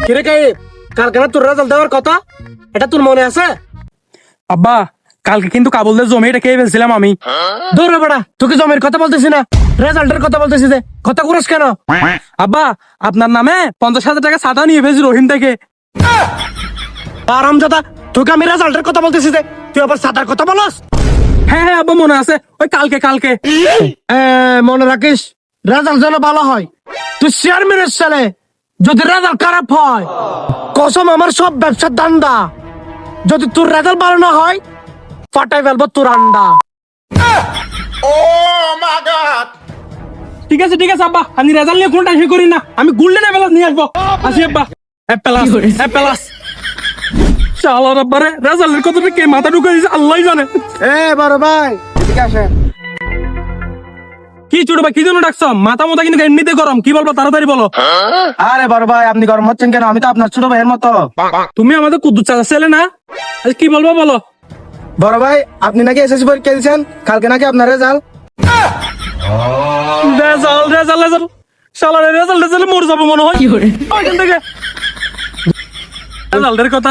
কিরে কে কালকে না তোর রেজাল্ট দেওয়ার কথা, এটা তোর মনে আছে? আব্বা কালকে কিন্তু কাবুলদের জমিটা খেয়ে ফেলছিলাম আমি। দৌড়ে বেড়া, তোকে জমির কথা বলতেছি না, রেজাল্টের কথা বলতেছি। যে কথা করিস কেন? আব্বা আপনার নামে 50,000 টাকা ছাতা নিয়ে ফেলছি রহিম থেকে। আরামজাদা, তোকে আমি রেজাল্টের কথা বলতেছি যে তুই আবার সাদার কথা বলস? হ্যাঁ হ্যাঁ আব্বা মনে আছে, ওই কালকে মনে রাখিস, রেজাল্ট যেন ভালো হয়। তুই চেয়ারম্যানের ছেলে, যদি রেজাল্ট খারাপ হয়, কসম আমার সব ব্যবসার দান্দা। যদি তোর রেজাল্ট ভালো না হয়, ফাটাই ফেলবো তোর আন্ডা। ঠিক আছে আব্বা, আমি রেজাল্ট নিয়ে কোনো টেনশন করি না, আমি গোল্ডেন অ্যাপেলাস নিয়ে আসবো। আসি আব্বা। অ্যাপেলাস শালার আব্বারে রেজাল্টের কথাটা কে মাথা ঢুকে দিয়েছে আল্লাহই জানে। বড় ভাই এদিকে আসেন। কি ছোট ভাই, কি জন্য ডাকছ? মাথা কিন্তু এমনিতে গরম, কি বলবো তাড়াতাড়ি বলো। আরে বড় ভাই, আপনি গরম হচ্ছেন কেন? আমি তো আপনার ছোট ভাইয়ের মতো। তুমি আমাদের কুদ্দুস চাচা ছেলে না? আচ্ছা, কি বলবো বলো। বড় ভাই, আপনি নাকি এসএসসি পরীক্ষা দিয়েছেন, কালকে নাকি আপনার রেজাল্ট। রেজাল্ট শালার রেজাল্ট মরে যাবো মনে হয় ওইখান থেকে। রেজাল্টের কথা